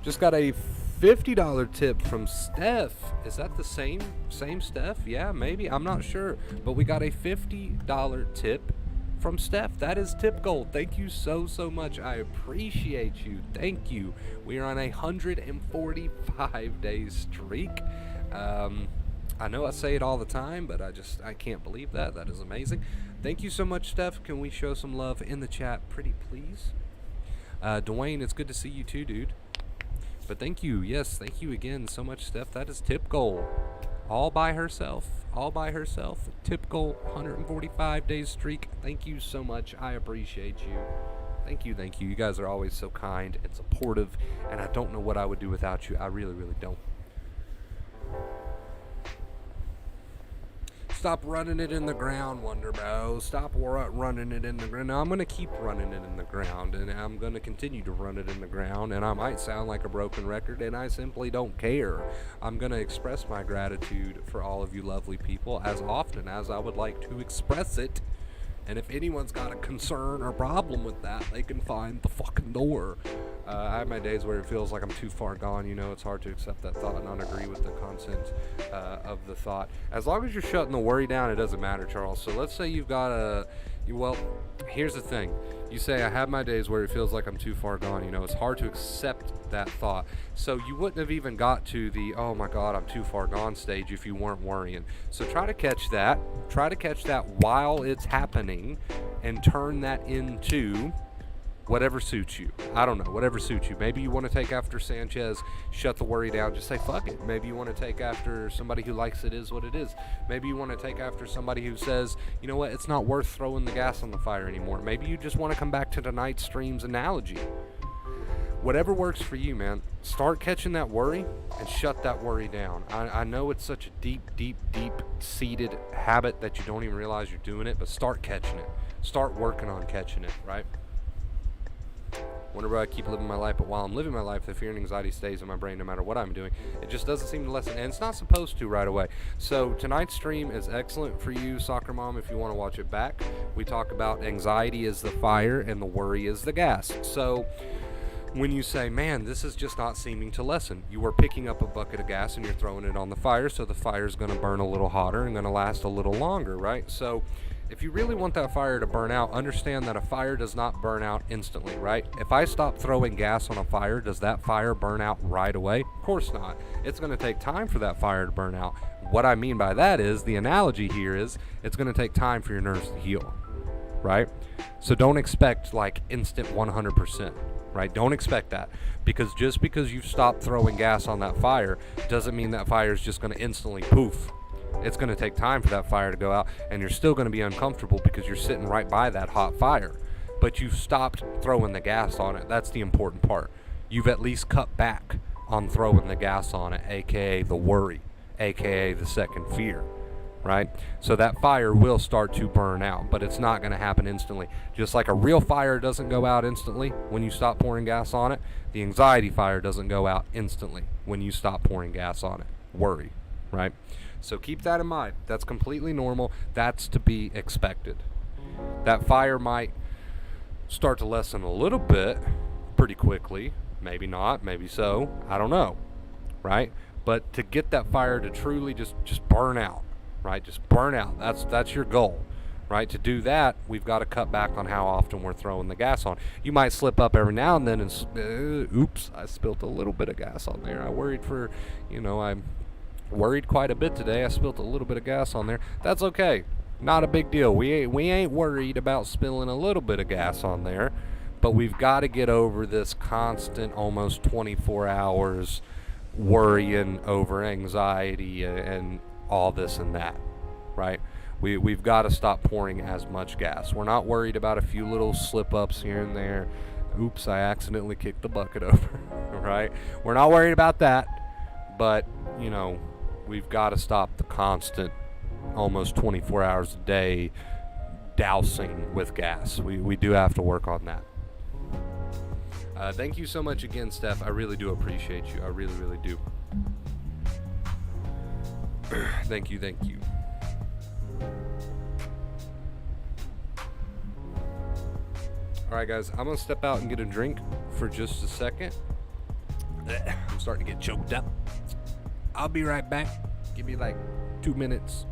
Just got a $50 tip from Steph. Is that the same Steph? Yeah, maybe. I'm not sure. But we got a $50 tip from Steph. That is tip gold. Thank you so much. I appreciate you. Thank you. We are on a 145-day streak. I know I say it all the time, but I can't believe that. That is amazing. Thank you so much, Steph. Can we show some love in the chat, pretty please? Dwayne, it's good to see you too, dude. But thank you. Yes, thank you again so much, Steph. That is tip goal. All by herself. All by herself. Tip goal, 145-day streak. Thank you so much. I appreciate you. Thank you. You guys are always so kind and supportive, and I don't know what I would do without you. I really don't. Stop running it in the ground, Wonder Bro. Stop running it in the ground. Now, I'm going to keep running it in the ground, and I'm going to continue to run it in the ground, and I might sound like a broken record, and I simply don't care. I'm going to express my gratitude for all of you lovely people as often as I would like to express it. And if anyone's got a concern or problem with that, they can find the fucking door. I have my days where it feels like I'm too far gone. You know, it's hard to accept that thought and not agree with the content of the thought. As long as you're shutting the worry down, it doesn't matter, Charles. So let's say you've got well, here's the thing. You say, I have my days where it feels like I'm too far gone. You know, it's hard to accept that thought. So you wouldn't have even got to the, oh my God, I'm too far gone stage if you weren't worrying. So try to catch that. Try to catch that while it's happening and turn that into whatever suits you. I don't know, whatever suits you. Maybe you want to take after Sanchez, shut the worry down, just say fuck it. Maybe you want to take after somebody who likes it is what it is. Maybe you want to take after somebody who says, you know what, it's not worth throwing the gas on the fire anymore. Maybe you just want to come back to tonight's stream's analogy. Whatever works for you, man. Start catching that worry and shut that worry down. I know it's such a deep-seated habit that you don't even realize you're doing it, but start catching it. Start working on catching it, right? Whenever I keep living my life, but while I'm living my life, the fear and anxiety stays in my brain no matter what I'm doing. It just doesn't seem to lessen, and it's not supposed to right away. So tonight's stream is excellent for you, Soccer Mom, if you want to watch it back. We talk about anxiety is the fire and the worry is the gas. So when you say, man, this is just not seeming to lessen, you are picking up a bucket of gas and you're throwing it on the fire, so the fire is going to burn a little hotter and going to last a little longer, right? So if you really want that fire to burn out, understand that a fire does not burn out instantly, right? If I stop throwing gas on a fire, does that fire burn out right away? Of course not. It's going to take time for that fire to burn out. What I mean by that is, the analogy here is, it's going to take time for your nerves to heal, right? So don't expect like instant 100%, right? Don't expect that, because just because you've stopped throwing gas on that fire doesn't mean that fire is just going to instantly poof. It's going to take time for that fire to go out, and you're still going to be uncomfortable because you're sitting right by that hot fire. But you've stopped throwing the gas on it. That's the important part. You've at least cut back on throwing the gas on it, aka the worry, aka the second fear, right? So that fire will start to burn out, but it's not going to happen instantly. Just like a real fire doesn't go out instantly when you stop pouring gas on it, the anxiety fire doesn't go out instantly when you stop pouring gas on it. Worry, right? So keep that in mind. That's completely normal. That's to be expected. That fire might start to lessen a little bit pretty quickly. Maybe not, maybe so. I don't know, right? But to get that fire to truly just burn out, right? Just burn out. That's your goal, right? To do that, we've got to cut back on how often we're throwing the gas on. You might slip up every now and then and, oops, I spilled a little bit of gas on there. I worried for, I'm worried quite a bit today. I spilled a little bit of gas on there. That's okay. Not a big deal. We ain't worried about spilling a little bit of gas on there, but we've got to get over this constant, almost 24 hours worrying over anxiety and all this and that, right? We've got to stop pouring as much gas. We're not worried about a few little slip-ups here and there. Oops, I accidentally kicked the bucket over, right? We're not worried about that, but, we've got to stop the constant, almost 24 hours a day, dousing with gas. We do have to work on that. Thank you so much again, Steph. I really do appreciate you. I really, really do. Thank you. Alright guys, I'm going to step out and get a drink for just a second. I'm starting to get choked up. I'll be right back. Give me like 2 minutes.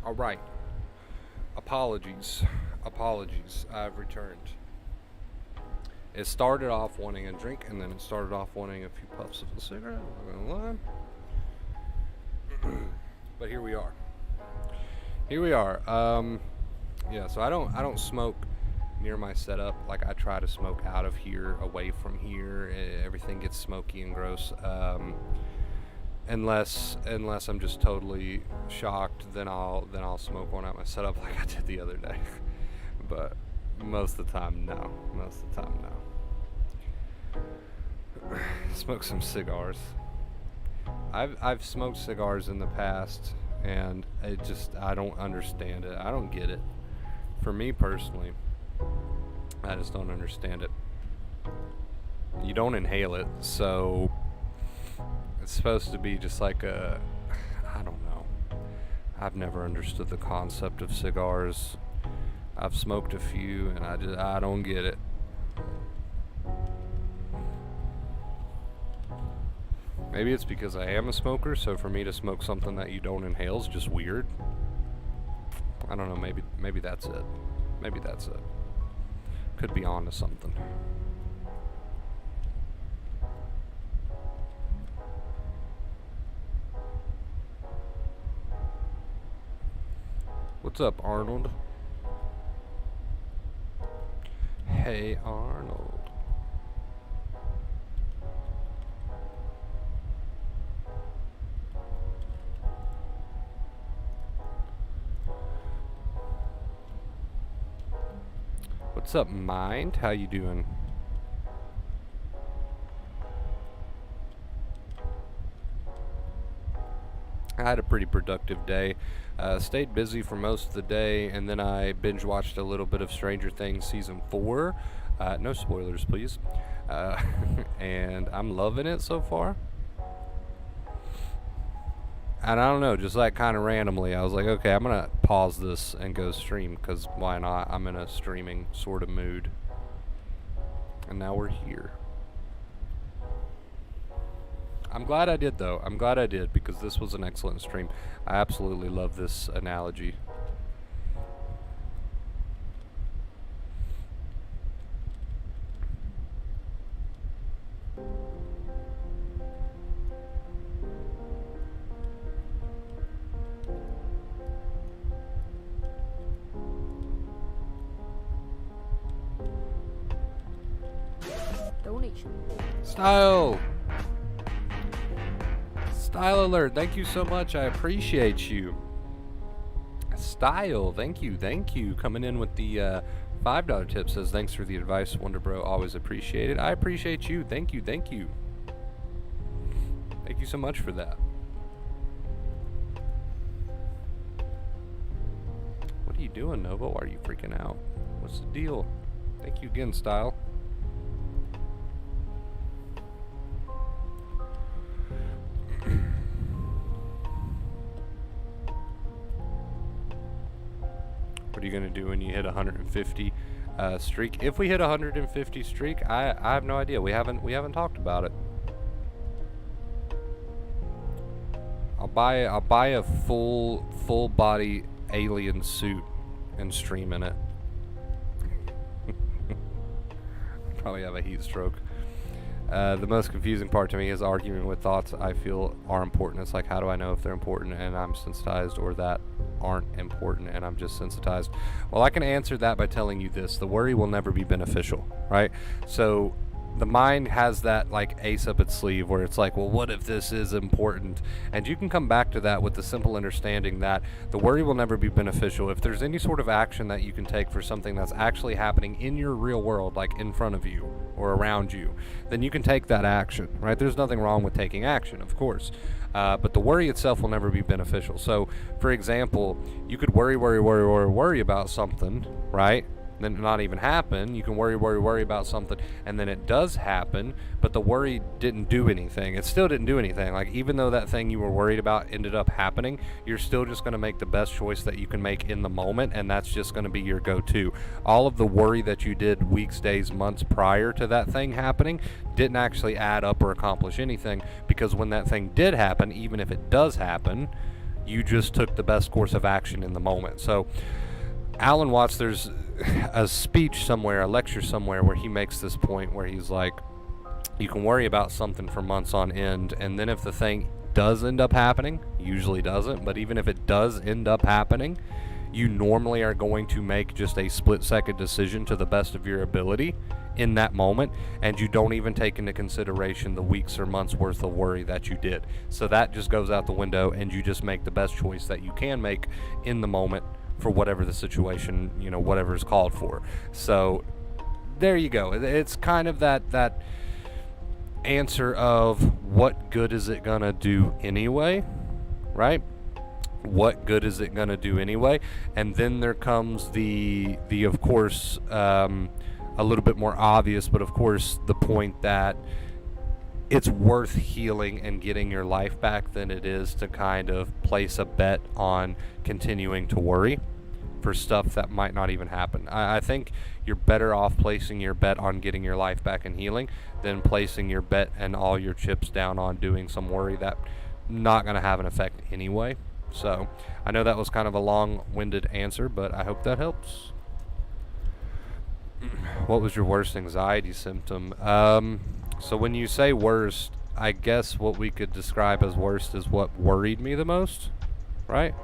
All right. Apologies. Apologies. I've returned. It started off wanting a drink, and then it started off wanting a few puffs of a cigarette. I'm not gonna lie. But here we are. Here we are. Yeah. So I don't smoke near my setup. Like I try to smoke out of here, away from here. Everything gets smoky and gross. Unless I'm just totally shocked, then I'll smoke one at my setup like I did the other day. But most of the time, no. Most of the time, no. Smoke some cigars. I've smoked cigars in the past, and I don't understand it. I don't get it. For me personally, I just don't understand it. You don't inhale it, so it's supposed to be just like I don't know. I've never understood the concept of cigars. I've smoked a few, and I don't get it. Maybe it's because I am a smoker, so for me to smoke something that you don't inhale is just weird. I don't know, maybe that's it. Maybe that's it. Could be onto something. What's up, Arnold? Hey, Arnold. What's up, Mind? How you doing? I had a pretty productive day. Stayed busy for most of the day, and then I binge watched a little bit of Stranger Things season 4. No spoilers, please. And I'm loving it so far. And I don't know, just like kind of randomly, I was like, okay, I'm gonna pause this and go stream, because why not? I'm in a streaming sort of mood. And now we're here. I'm glad I did, though. I'm glad I did, because this was an excellent stream. I absolutely love this analogy. Donation. Style! Style alert, thank you so much. I appreciate you. Style, thank you. Coming in with the $5 tip, says thanks for the advice, Wonder Bro. Always appreciate it. I appreciate you. Thank you. Thank you so much for that. What are you doing, Nova? Why are you freaking out? What's the deal? Thank you again, Style. What are you gonna do when you hit 150 streak? If we hit 150 streak, I have no idea. We haven't talked about it. I'll buy a full body alien suit and stream in it. Probably have a heat stroke. The most confusing part to me is arguing with thoughts I feel are important. It's like, how do I know if they're important and I'm sensitized, or that aren't important and I'm just sensitized? Well, I can answer that by telling you this. The worry will never be beneficial, right? So the mind has that like ace up its sleeve where it's like, well, what if this is important? And you can come back to that with the simple understanding that the worry will never be beneficial. If there's any sort of action that you can take for something that's actually happening in your real world, like in front of you or around you, then you can take that action, right? There's nothing wrong with taking action, of course. But the worry itself will never be beneficial. So, for example, you could worry about something, right? Then it not even happen. You can worry about something, and then it does happen, but the worry didn't do anything. It still didn't do anything. Like, even though that thing you were worried about ended up happening, you're still just going to make the best choice that you can make in the moment, and that's just going to be your go-to. All of the worry that you did weeks, days, months prior to that thing happening didn't actually add up or accomplish anything, because when that thing did happen, even if it does happen, You just took the best course of action in the moment. So Alan Watts, there's a speech somewhere, a lecture somewhere, where he makes this point where he's like, you can worry about something for months on end, and then if the thing does end up happening, usually doesn't, but even if it does end up happening, you normally are going to make just a split-second decision to the best of your ability in that moment, and you don't even take into consideration the weeks or months worth of worry that you did. So that just goes out the window, and you just make the best choice that you can make in the moment for whatever the situation, whatever is called for. So there you go. It's kind of that answer of what good is it gonna do anyway, right? What good is it gonna do anyway? And then there comes the of course, a little bit more obvious, but of course the point that it's worth healing and getting your life back than it is to kind of place a bet on continuing to worry for stuff that might not even happen. I think you're better off placing your bet on getting your life back and healing than placing your bet and all your chips down on doing some worry that not going to have an effect anyway. So I know that was kind of a long-winded answer, but I hope that helps. What was your worst anxiety symptom? So when you say worst, I guess what we could describe as worst is what worried me the most, right?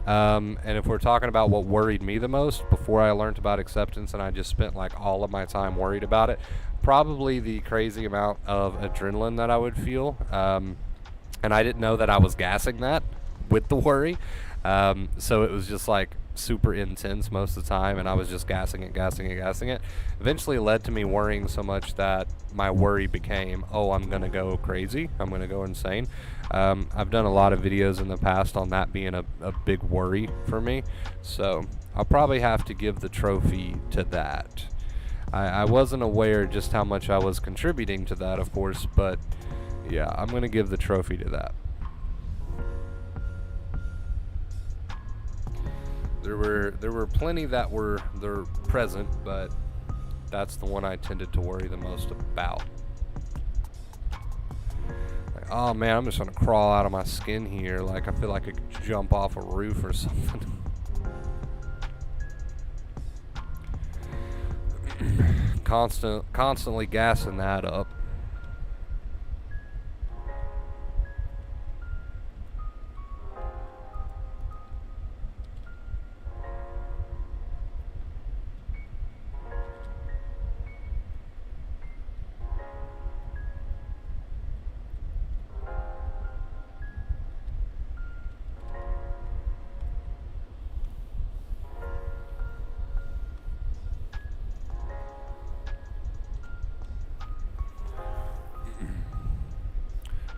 And if we're talking about what worried me the most before I learned about acceptance and I just spent like all of my time worried about it, probably the crazy amount of adrenaline that I would feel. And I didn't know that I was gassing that with the worry. So it was just like super intense most of the time, and I was just gassing it. Eventually it led to me worrying so much that my worry became, oh, I'm gonna go crazy, I'm gonna go insane. I've done a lot of videos in the past on that being a big worry for me, so I'll probably have to give the trophy to that. I wasn't aware just how much I was contributing to that, of course, but yeah, I'm gonna give the trophy to that. There were plenty that were present, but that's the one I tended to worry the most about. Like, oh man, I'm just gonna crawl out of my skin here. Like I feel like I could jump off a roof or something. Constantly gassing that up.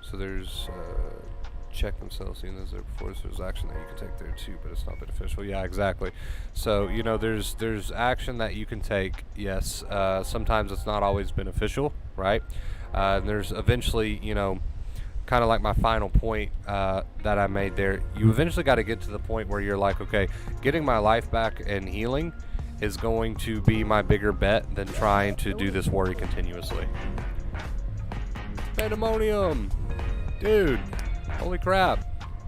So there's check themselves, seeing as there before, so there's action that you can take there too, but it's not beneficial. Yeah, exactly. So there's action that you can take. Yes, sometimes it's not always beneficial, right? And there's eventually, kind of like my final point that I made there. You eventually got to get to the point where you're like, okay, getting my life back and healing is going to be my bigger bet than trying to do this worry continuously. Pandemonium! Dude, holy crap.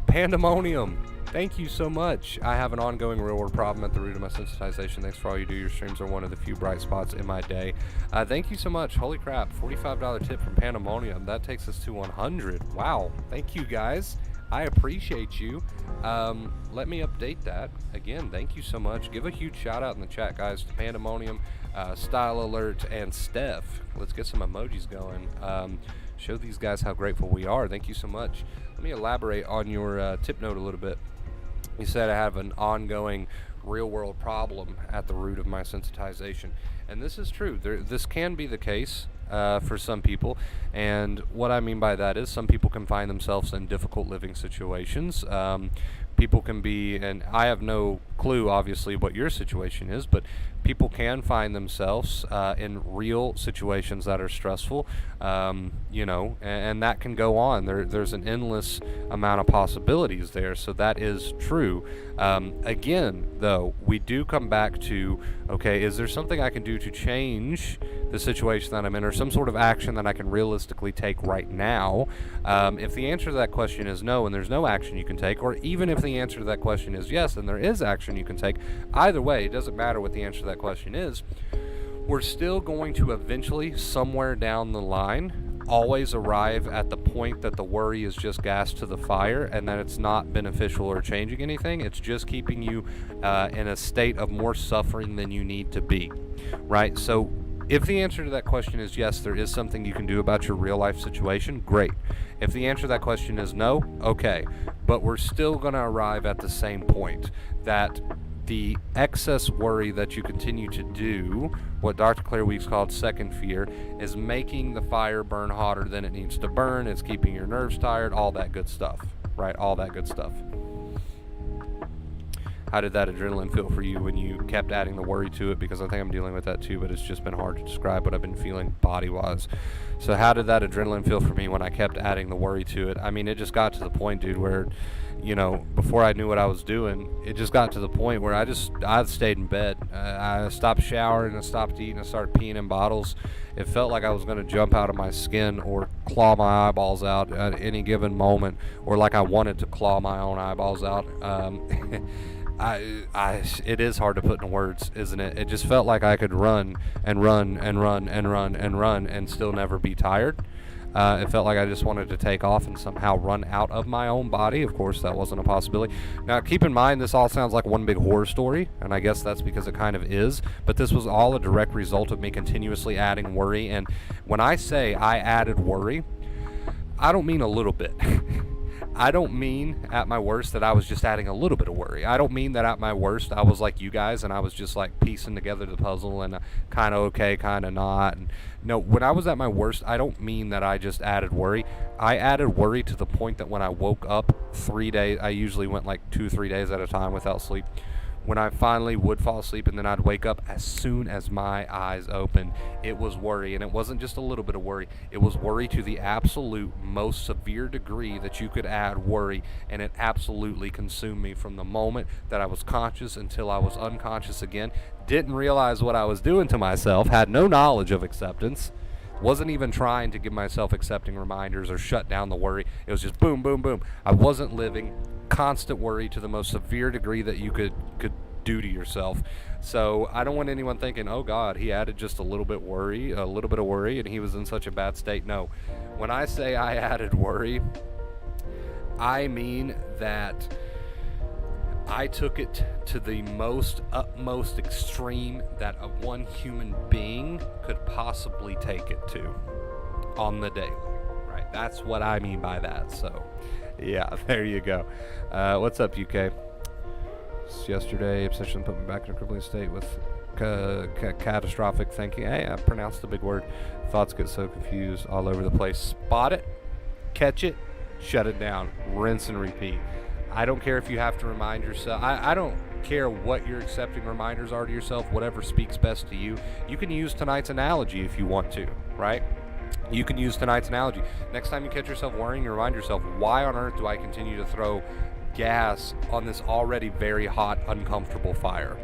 Pandemonium. Thank you so much. I have an ongoing real world problem at the root of my sensitization. Thanks for all you do. Your streams are one of the few bright spots in my day. Thank you so much. Holy crap. $45 tip from Pandemonium. That takes us to 100. Wow. Thank you guys. I appreciate you. Let me update that. Again, thank you so much. Give a huge shout out in the chat, guys, to Pandemonium, Style Alert, and Steph. Let's get some emojis going. Show these guys how grateful we are. Thank you so much. Let me elaborate on your tip note a little bit. You said I have an ongoing real-world problem at the root of my sensitization. And this is true. This can be the case for some people. And what I mean by that is some people can find themselves in difficult living situations. People can be, and I have no clue, obviously, what your situation is, but people can find themselves in real situations that are stressful, and that can go on. There's an endless amount of possibilities there, so that is true. Again, though, we do come back to, okay, is there something I can do to change the situation that I'm in, or some sort of action that I can realistically take right now? If the answer to that question is no, and there's no action you can take, or even if the answer to that question is yes, and there is action you can take, either way, it doesn't matter what the answer to that question is, we're still going to eventually, somewhere down the line, always arrive at the point that the worry is just gas to the fire, and that it's not beneficial or changing anything. It's just keeping you in a state of more suffering than you need to be, right? So if the answer to that question is yes, there is something you can do about your real life situation, great. If the answer to that question is no, okay. But we're still going to arrive at the same point, that the excess worry that you continue to do, what Dr. Claire Weeks called second fear, is making the fire burn hotter than it needs to burn. It's keeping your nerves tired, all that good stuff, right? All that good stuff. How did that adrenaline feel for you when you kept adding the worry to it? Because I think I'm dealing with that too, but it's just been hard to describe what I've been feeling body-wise. So how did that adrenaline feel for me when I kept adding the worry to it? I mean, it just got to the point, dude, where, before I knew what I was doing, it just got to the point where I stayed in bed. I stopped showering, I stopped eating, I started peeing in bottles. It felt like I was going to jump out of my skin or claw my eyeballs out at any given moment, or like I wanted to claw my own eyeballs out. It is hard to put in words, isn't it? It just felt like I could run and run and run and run and run and still never be tired. It felt like I just wanted to take off and somehow run out of my own body. Of course, that wasn't a possibility. Now, keep in mind, this all sounds like one big horror story, and I guess that's because it kind of is, but this was all a direct result of me continuously adding worry. And when I say I added worry, I don't mean a little bit. I don't mean at my worst that I was just adding a little bit of worry. I don't mean that at my worst I was like you guys and I was just like piecing together the puzzle and kind of okay, kind of not. And no, when I was at my worst, I don't mean that I just added worry. I added worry to the point that when I woke up 3 days, I usually went like 2-3 days at a time without sleep. When I finally would fall asleep and then I'd wake up, as soon as my eyes opened, it was worry. And it wasn't just a little bit of worry. It was worry to the absolute most severe degree that you could add worry. And it absolutely consumed me from the moment that I was conscious until I was unconscious again. Didn't realize what I was doing to myself, had no knowledge of acceptance. Wasn't even trying to give myself accepting reminders or shut down the worry. It was just boom, boom, boom. I wasn't living. Constant worry to the most severe degree that you could do to yourself. So I don't want anyone thinking, oh God, he added just a little bit of worry, and he was in such a bad state. No, when I say I added worry, I mean that I took it to the utmost extreme that one human being could possibly take it to on the daily, right? That's what I mean by that. So yeah, there you go. What's up, UK? Yesterday, obsession put me back in a crippling state with catastrophic thinking. Hey, I pronounced the big word. Thoughts get so confused all over the place. Spot it, catch it, shut it down, rinse and repeat. I don't care if you have to remind yourself. I don't care what your accepting reminders are to yourself, whatever speaks best to you. You can use tonight's analogy if you want to, right? You can use tonight's analogy. Next time you catch yourself worrying, you remind yourself, why on earth do I continue to throw gas on this already very hot, uncomfortable fire?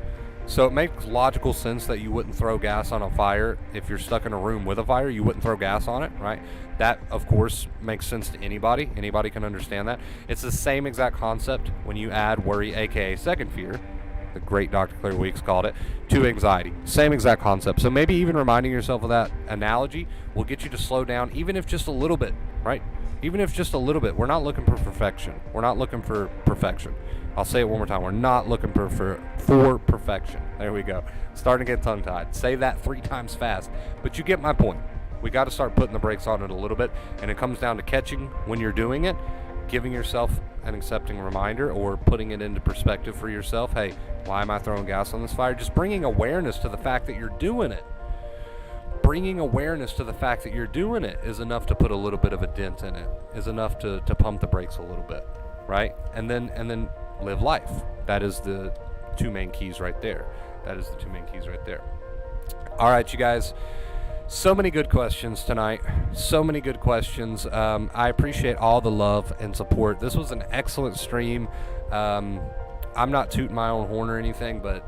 So it makes logical sense that you wouldn't throw gas on a fire. If you're stuck in a room with a fire, you wouldn't throw gas on it, right? That, of course, makes sense to anybody. Anybody can understand that. It's the same exact concept when you add worry, aka second fear, the great Dr. Claire Weeks called it, to anxiety. Same exact concept. So maybe even reminding yourself of that analogy will get you to slow down, even if just a little bit, right? Even if just a little bit. We're not looking for perfection. We're not looking for perfection. I'll say it one more time. We're not looking for perfection. There we go. Starting to get tongue-tied. Say that 3 times fast. But you get my point. We got to start putting the brakes on it a little bit, and it comes down to catching when you're doing it, giving yourself an accepting reminder, or putting it into perspective for yourself. Hey, why am I throwing gas on this fire? Just bringing awareness to the fact that you're doing it. Bringing awareness to the fact that you're doing it is enough to put a little bit of a dent in it, is enough to pump the brakes a little bit, right? And then live life. That is the 2 main keys right there. That is the two main keys right there. All right, you guys. So many good questions tonight. So many good questions. I appreciate all the love and support. This was an excellent stream. I'm not tooting my own horn or anything, but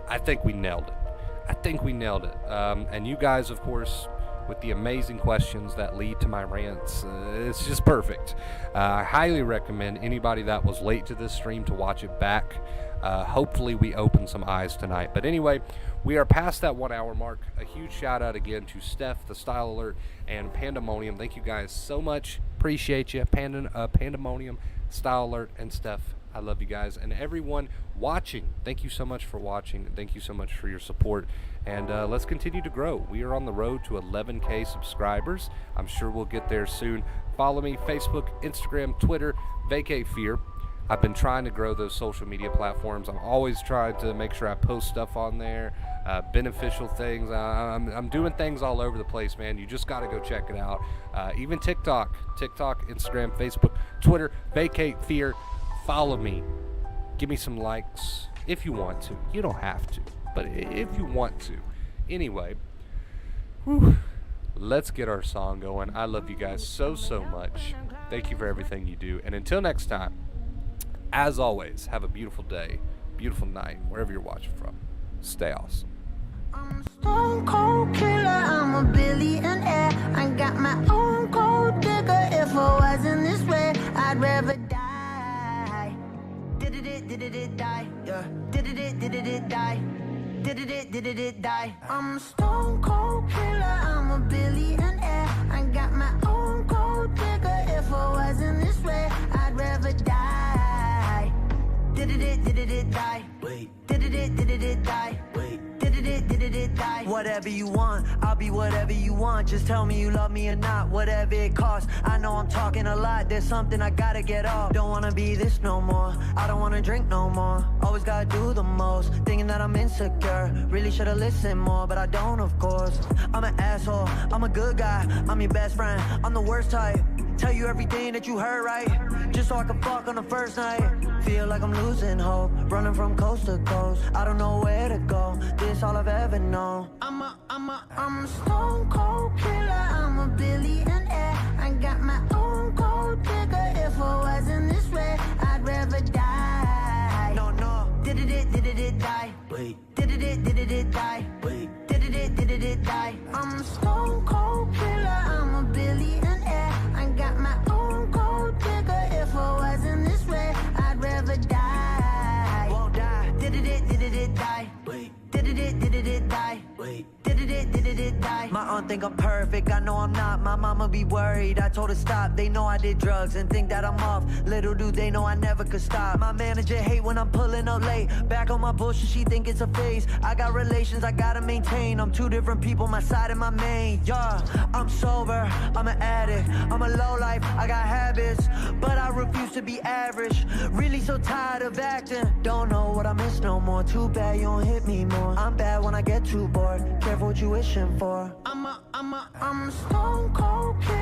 I think we nailed it. And you guys, of course, with the amazing questions that lead to my rants, it's just perfect. I highly recommend anybody that was late to this stream to watch it back. Hopefully we open some eyes tonight. But anyway, we are past that 1 hour mark. A huge shout out again to Steph, the Style Alert, and Pandemonium. Thank you guys so much. Appreciate you. Pandemonium, Style Alert, and Steph. I love you guys. And everyone watching, thank you so much for watching. Thank you so much for your support. And let's continue to grow. We are on the road to 11K subscribers. I'm sure we'll get there soon. Follow me, Facebook, Instagram, Twitter, Vacate Fear. I've been trying to grow those social media platforms. I'm always trying to make sure I post stuff on there, beneficial things. I'm doing things all over the place, man. You just got to go check it out. Even TikTok, Instagram, Facebook, Twitter, Vacate Fear. Follow me. Give me some likes if you want to. You don't have to, but if you want to. Anyway, let's get our song going. I love you guys so much. Thank you for everything you do. And until next time, as always, have a beautiful day, beautiful night, wherever you're watching from. Stay awesome. I'm a stone cold killer, I'm a billionaire. I got my own gold digger. If I wasn't this way, I'd rather die. Did it die? Yeah. Did it die? Did it die? I'm a stone cold killer, I'm a billionaire. I got my own gold digger. If I wasn't this way, I'd rather die. Did it die? Wait. Did it die? Wait. Did it die? Whatever you want, I'll be whatever you want. Just tell me you love me or not, whatever it costs. I know I'm talking a lot, there's something I gotta get off. Don't wanna be this no more, I don't wanna drink no more. Always gotta do the most, thinking that I'm insecure. Really should've listened more, but I don't, of course. I'm an asshole, I'm a good guy, I'm your best friend, I'm the worst type. Tell you everything that you heard right, just so I can fuck on the first night. Feel like I'm losing hope, running from coast to coast. I don't know where to go, this all I've ever known. I'm a stone cold killer, I'm a billionaire. I got my own gold digger. If I wasn't this way, I'd rather die. No. Did it die? Wait. Did it die? Wait. Did it die? I'm a stone cold killer, I'm a billionaire. I got my own gold digger. If I wasn't this way, I'd rather die. Won't die. Did it die? Wait. Did it die? Wait. Did it die? My aunt think I'm perfect, I know I'm not. My mama be worried, I told her stop. They know I did drugs and think that I'm off. Little do they know I never could stop. My manager hate when I'm pulling up late. Back on my bullshit, she think it's a phase. I got relations I gotta maintain. I'm two different people, my side and my main. Yeah, I'm sober, I'm an addict. I'm a lowlife, I got habits, but I refuse to be average. Really so tired of acting. Don't know what I miss no more. Too bad you don't hit me more. I'm bad when I get too bored. Careful what you wishing for. I'm a stone cold killer.